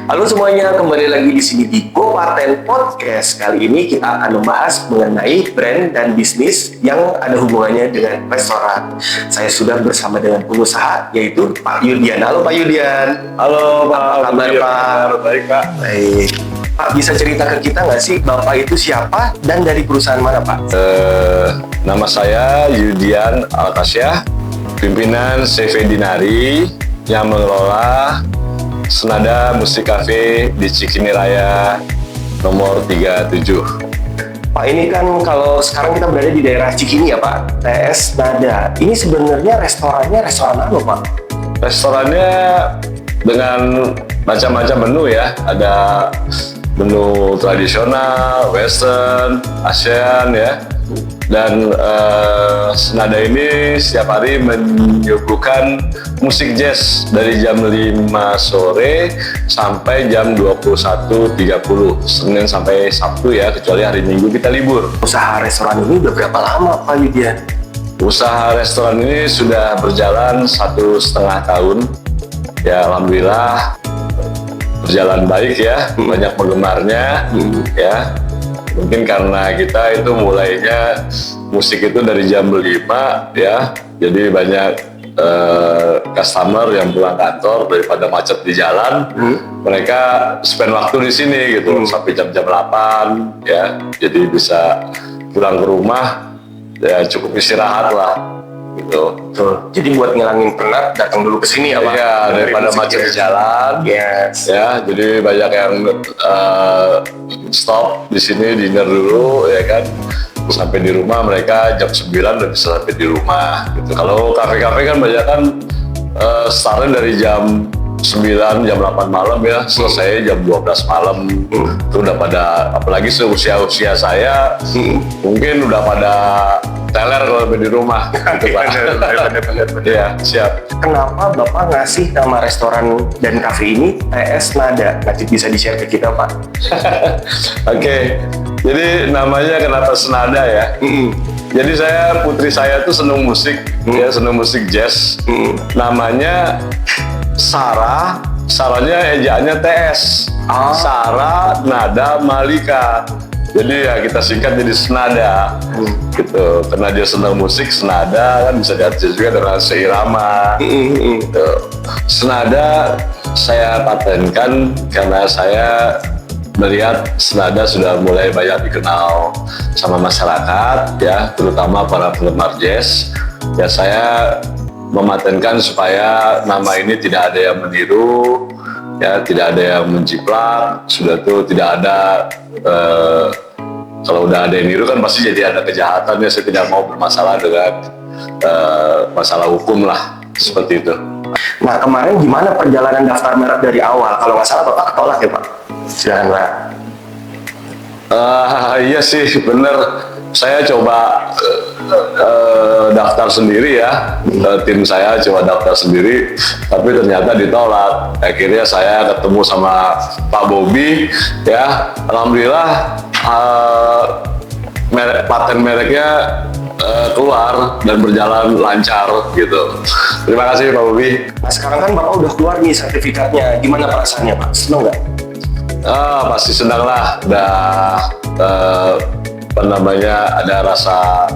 Halo semuanya, kembali lagi di sini di Go Paten Podcast. Kali ini kita akan membahas mengenai brand dan bisnis yang ada hubungannya dengan restoran. Saya sudah bersama dengan pengusaha, yaitu Pak Yudian. Halo Pak Yudian. Halo Pak, Apa kabar Pak? Baik Pak. Baik. Pak, bisa cerita ke kita nggak sih Bapak itu siapa dan dari perusahaan mana Pak? Nama saya Yudian Alkasyah, pimpinan CV Dinari yang mengelola Senada Musik Cafe di Cikini Raya nomor 37. Pak, ini kan kalau sekarang kita berada di daerah Cikini ya Pak, TS Nada. Ini sebenarnya restoran apa Pak? Restorannya dengan macam-macam menu ya, ada menu tradisional, western, ASEAN ya. Dan Senada ini setiap hari menyuguhkan musik jazz dari jam 5 sore sampai jam 21.30, Senin sampai Sabtu ya, kecuali hari Minggu kita libur. Usaha restoran ini udah berapa lama Pak Yudian? Usaha restoran ini sudah berjalan 1,5 tahun. Ya alhamdulillah berjalan baik ya, banyak penggemarnya ya. Mungkin karena kita itu mulainya musik itu dari jam 5 ya, jadi banyak customer yang pulang kantor daripada macet di jalan, mereka spend waktu di sini gitu sampai jam-jam 8 ya, jadi bisa pulang ke rumah ya, cukup istirahat lah gitu. Betul. Jadi buat ngilangin penat datang dulu ke sini ya Pak. Iya, daripada macet di jalan. Yes. Ya, jadi banyak yang stop di sini dinner dulu ya kan. Sampai di rumah mereka jam 9 udah bisa sampai di rumah gitu. Kalau kafe-kafe kan banyak kan startnya dari jam 9, jam 8 malam ya, selesai jam 12 malam. Itu udah pada, apalagi seusia-usia saya, mungkin udah pada teler kalau di rumah gitu Pak. Iya, siap. Kenapa Bapak ngasih nama restoran dan kafe ini TS Nada? Nanti bisa di-share ke kita Pak. Oke, jadi namanya kenapa Senada ya? Jadi putri saya tuh seneng musik, ya seneng musik jazz. Namanya Sarah, Sarahnya ejaannya TS. Sarah Nada Malika. Jadi ya kita singkat jadi Senada, gitu. Karena dia senang musik, Senada kan bisa diartikan juga dengan seirama. Gitu. Senada saya patenkan karena saya melihat Senada sudah mulai banyak dikenal sama masyarakat, ya, terutama para penggemar jazz. Ya saya mematenkan supaya nama ini tidak ada yang meniru, ya, tidak ada yang menjiplak, sudah tuh tidak ada. Kalau udah ada yang niru kan pasti jadi ada kejahatan ya. Saya tidak mau bermasalah dengan masalah hukum lah, seperti itu. Nah kemarin gimana perjalanan daftar merek dari awal? Kalau nggak salah Bapak ketolak ya Pak? Silakan Pak. Iya sih, bener. Saya coba daftar sendiri ya, tim saya coba daftar sendiri, tapi ternyata ditolak. Akhirnya saya ketemu sama Pak Bobi, ya, alhamdulillah paten mereknya keluar dan berjalan lancar gitu. Terima kasih Pak Bobi. Nah sekarang kan Bapak udah keluar nih sertifikatnya, gimana perasaannya Pak? Seneng nggak? Pasti senang lah, udah ada rasa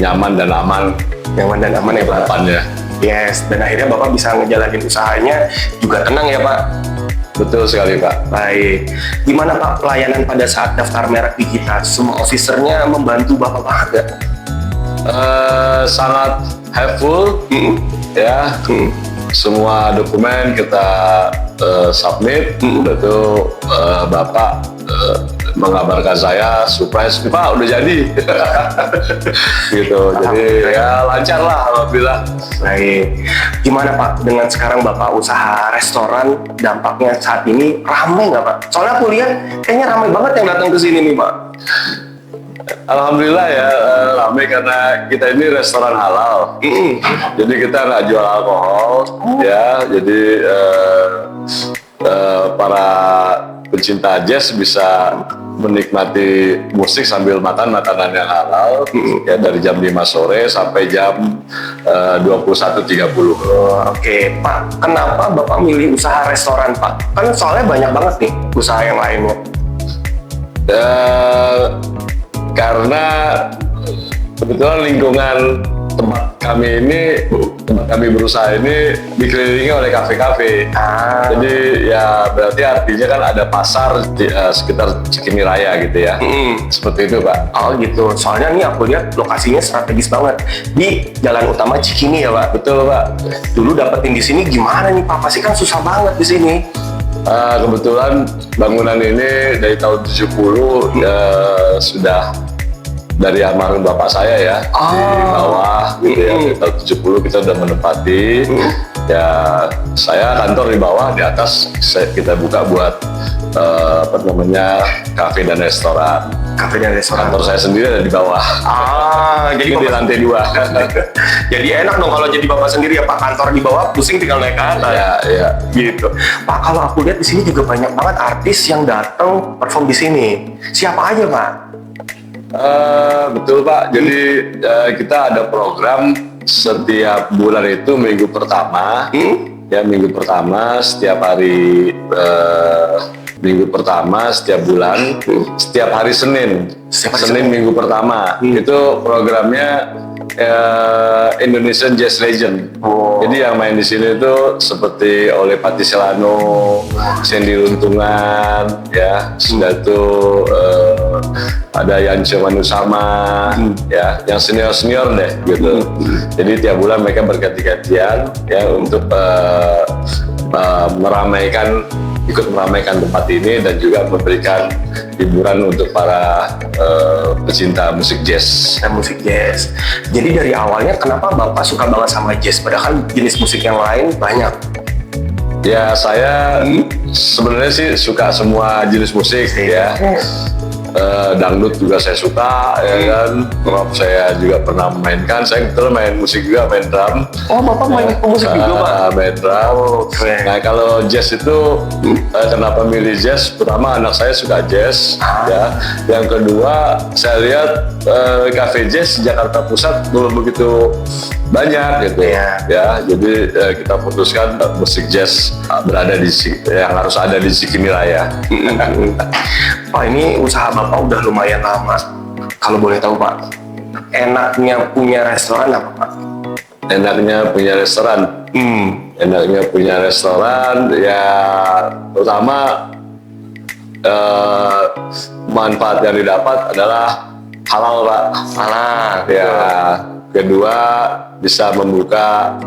nyaman dan aman ya Pak. Depannya. Yes, dan akhirnya Bapak bisa ngejalanin usahanya juga tenang ya Pak. Betul sekali Pak. Baik, gimana Pak pelayanan pada saat daftar merek di kita? Semua officernya membantu Bapak banget gak? Sangat helpful ya. Semua dokumen kita submit, itu Bapak mengabarkan saya surprise, Pak udah jadi. Gitu. Jadi ya lancar lah alhamdulillah. Baik, gimana Pak dengan sekarang Bapak usaha restoran, dampaknya saat ini ramai nggak Pak? Soalnya aku lihat kayaknya ramai banget yang datang ke sini nih Pak. Alhamdulillah ya, ramai karena kita ini restoran halal. Jadi kita nggak jual alkohol, ya. Jadi para pencinta jazz bisa menikmati musik sambil makan makanan yang halal ya dari jam 5 sore sampai jam 21.30. Oke, Pak, kenapa Bapak milih usaha restoran, Pak? Kan soalnya banyak banget nih usaha yang lainnya. Karena kebetulan lingkungan tempat kami berusaha ini dikelilingi oleh kafe-kafe. Jadi ya berarti artinya kan ada pasar di sekitar Cikini Raya gitu ya. Seperti itu, Pak. Oh gitu, soalnya nih aku lihat lokasinya strategis banget di jalan utama Cikini ya, Pak. Betul, Pak. Dulu dapetin di sini gimana nih, Pak? Pasti kan susah banget di sini. Kebetulan bangunan ini dari tahun 70 sudah dari almarhum bapak saya ya, di bawah gitu ya. Di tahun 70 kita udah menempati. Ya, saya kantor di bawah, di atas kita buka buat kafe dan restoran. Kafe dan restoran. Kantor saya sendiri ada di bawah. Jadi di lantai 2. Jadi enak dong kalau jadi Bapak sendiri ya, Pak. Kantor di bawah, pusing tinggal naik ke atas. Iya. Gitu. Pak, kalau aku lihat di sini juga banyak banget artis yang datang perform di sini. Siapa aja, Pak? Betul, Pak. Jadi kita ada program setiap bulan itu minggu pertama. Ya, minggu pertama setiap hari minggu pertama setiap bulan, setiap hari Senin. Senin minggu pertama. Itu programnya Indonesian Jazz Legend. Jadi yang main di sini itu seperti Oleh Patiselano, Sandy Luntungan, ya, sudah tuh ada Yance Manusama, ya, yang senior deh gitu. Jadi tiap bulan mereka berganti-gantian ya untuk ikut meramaikan tempat ini dan juga memberikan hiburan untuk para pecinta musik jazz. Musik jazz. Jadi dari awalnya kenapa Bapak suka banget sama jazz? Padahal jenis musik yang lain banyak. Ya, saya sebenarnya sih suka semua jenis musik ya. Dangdut juga saya suka, ya kan. Rock saya juga pernah memainkan. Saya kebetulan main musik juga, main drum. Oh, Bapak main musik juga, Pak? Main drum. Nah, kalau jazz itu, kenapa milih jazz? Pertama, anak saya suka jazz, ya. Yang kedua, saya lihat cafe jazz di Jakarta Pusat belum begitu banyak gitu, ya. Jadi kita putuskan musik jazz yang harus ada di Cikini Raya. Pak, ini usaha Bapak udah lumayan lama. Kalau boleh tahu, Pak, enaknya punya restoran apa, Pak? Enaknya punya restoran? Enaknya punya restoran, ya pertama manfaat yang didapat adalah halal, Pak. Halal. Ya, kedua bisa membuka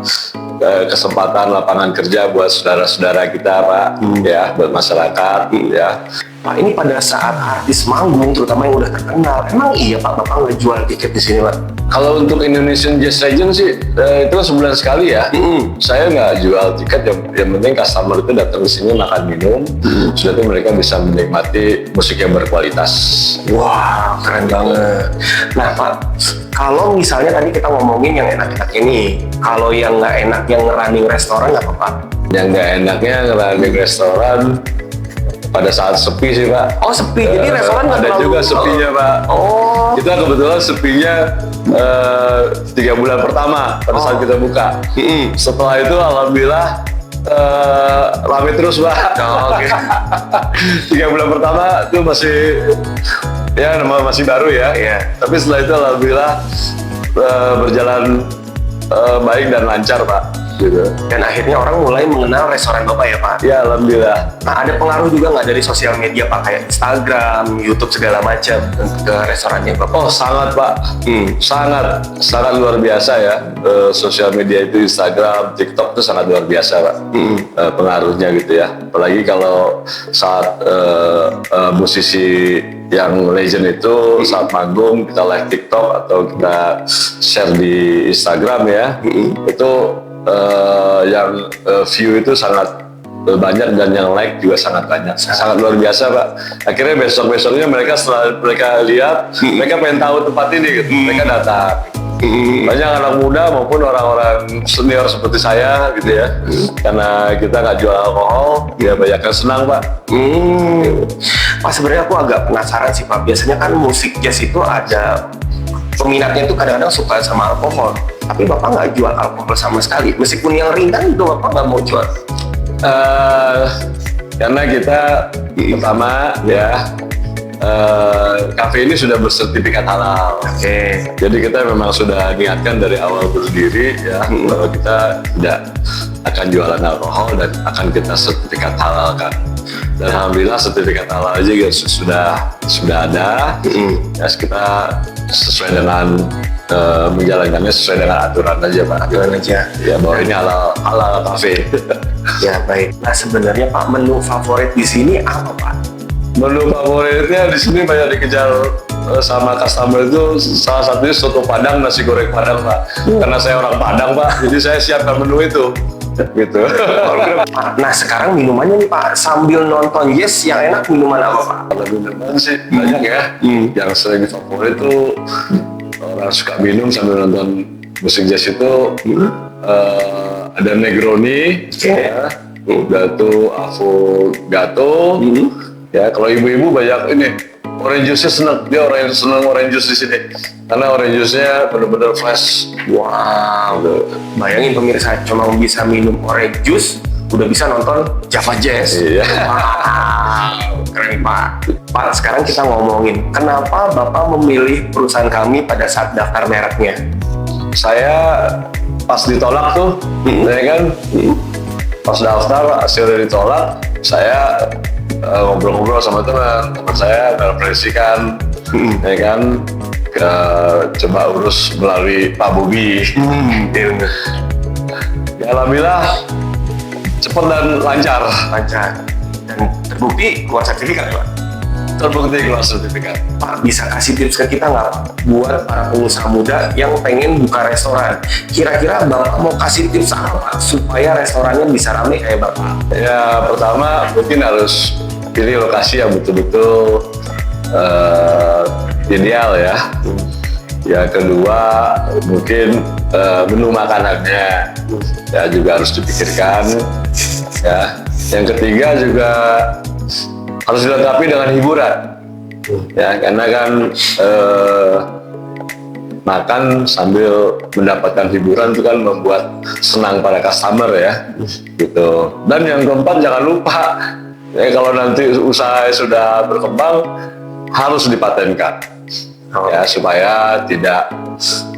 kesempatan lapangan kerja buat saudara-saudara kita, Pak. Ya, buat masyarakat, ya. Pak, ini pada saat artis manggung, terutama yang udah terkenal, emang iya Pak Bapak ngejual tiket di sini, Pak? Kalau untuk Indonesian Jazz Legend sih, itu kan sebulan sekali ya. Saya nggak jual tiket, yang penting customer itu datang ke sini makan minum, sudah itu mereka bisa menikmati musik yang berkualitas. Wah, keren banget. Nah, Pak, kalau misalnya tadi kita ngomongin yang enak-enak ini, kalau yang nggak enak yang running restoran apa, Pak? Yang nggak enaknya running restoran pada saat sepi sih, Pak. Oh, sepi. Jadi restoran nggak ada terlalu... juga sepinya, Pak. Oh. Kita kebetulan sepinya 3 bulan pertama pada saat kita buka. Setelah itu alhamdulillah rame terus, Pak. Oke. 3 bulan pertama itu masih baru ya. Tapi setelah itu alhamdulillah berjalan baik dan lancar, Pak. Gitu. Dan akhirnya orang mulai mengenal restoran Bapak ya, Pak? Ya, alhamdulillah. Nah, ada pengaruh juga nggak dari sosial media, Pak? Kayak Instagram, YouTube, segala macam ke restorannya Bapak? Oh, sangat, Pak. Sangat luar biasa ya. Sosial media itu, Instagram, TikTok itu sangat luar biasa, Pak. Pengaruhnya gitu ya. Apalagi kalau saat musisi yang legend itu saat manggung kita live TikTok atau kita share di Instagram ya, itu yang view itu sangat banyak dan yang like juga sangat banyak, sangat luar biasa, Pak. Akhirnya besoknya mereka setelah mereka lihat, mereka pengen tahu tempat ini gitu, mereka datang. Banyak anak muda maupun orang-orang senior seperti saya gitu ya. Karena kita nggak jual alkohol, ya banyak yang senang Pak. Pak, sebenarnya aku agak penasaran sih Pak. Biasanya kan musik jazz itu ada peminatnya itu kadang-kadang suka sama alkohol. Tapi Bapak nggak jual alkohol sama sekali. Meskipun yang ringan itu Bapak nggak mau jual. Karena kita pertama ya kafe ini sudah bersertifikat halal. Jadi kita memang sudah niatkan dari awal berdiri ya bahwa kita tidak akan jualan alkohol dan akan kita sertifikat halalkan. Dan alhamdulillah sertifikat halal aja gitu, sudah ada. Ya kita sesuai dengan menjalankannya sesuai dengan aturan aja Pak. Aturan aja. Ya bahwa ini halal kafe. Ya baik. Nah sebenarnya Pak, menu favorit di sini apa Pak? Menu favoritnya di sini banyak dikejar sama customer itu, salah satunya soto Padang, nasi goreng Padang Pak. Karena saya orang Padang Pak, jadi saya siapkan menu itu. Gitu. Nah sekarang minumannya nih Pak, sambil nonton jazz yang enak minuman apa Pak? Kalau minuman sih banyak ya. Yang sering favorit itu orang suka minum sambil nonton musik jazz itu ada Negroni, ya, Gato, Affogato. Ya, kalau ibu-ibu banyak ini orange juice-nya seneng, dia orang yang seneng orange juice di sini karena orange juice-nya benar-benar fresh. Wow, bayangin pemirsa cuma bisa minum orange juice udah bisa nonton Java Jazz. Iya. Wow, keren Pak. Pak, sekarang kita ngomongin kenapa Bapak memilih perusahaan kami pada saat daftar mereknya? Saya pas ditolak tuh, ya kan, pas daftar hasilnya ditolak, saya ngobrol-ngobrol sama teman saya mereferensikan, ya kan, coba urus melalui Pak Bobi. Ya alhamdulillah cepat dan lancar. Dan terbukti keluar sertifikat Pak. Terbukti keluar sertifikat. Pak, bisa kasih tips ke kita nggak Pak, buat para pengusaha muda yang pengen buka restoran? Kira-kira Bapak mau kasih tips apa Pak supaya restorannya bisa rame kayak Bapak? Ya pertama mungkin harus pilih lokasi yang betul-betul ideal ya. Ya kedua mungkin menu makanannya ya juga harus dipikirkan. Ya yang ketiga juga harus dilengkapi dengan hiburan. Ya karena kan makan sambil mendapatkan hiburan itu kan membuat senang para customer ya, gitu. Dan yang keempat jangan lupa, ya kalau nanti usaha sudah berkembang harus dipatenkan, ya supaya tidak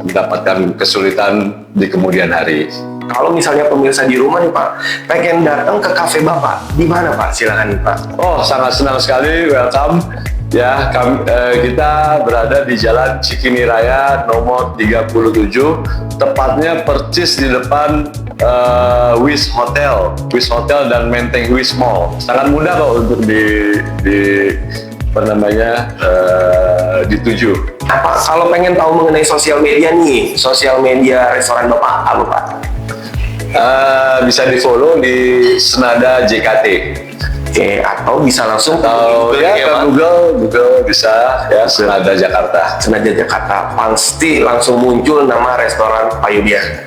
mendapatkan kesulitan di kemudian hari. Kalau misalnya pemirsa di rumah nih Pak, pengen datang ke kafe Bapak, di mana Pak? Silakan nih Pak. Oh sangat senang sekali, welcome. Ya, kita berada di Jalan Cikini Raya nomor 37, tepatnya persis di depan Wis Hotel dan Menteng Wis Mall. Sangat mudah kok untuk dituju. Apa kalau pengen tahu mengenai sosial media nih, sosial media restoran Bapak apa Pak? Bisa di follow di Senada JKT. Atau bisa langsung Google bisa ya, Senada Jakarta. Senada Jakarta pasti langsung muncul nama restoran Pak Yudian.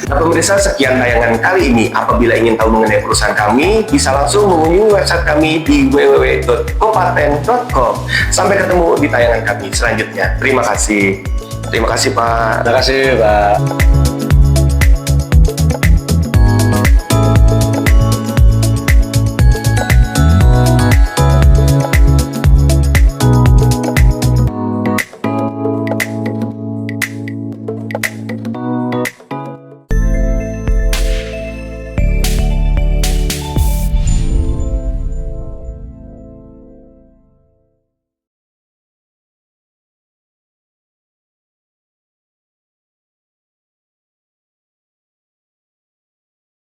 Nah pemirsa, sekian tayangan kali ini. Apabila ingin tahu mengenai perusahaan kami, bisa langsung mengunjungi website kami di www.kopaten.com. Sampai ketemu di tayangan kami selanjutnya. Terima kasih Pak. Terima kasih Pak.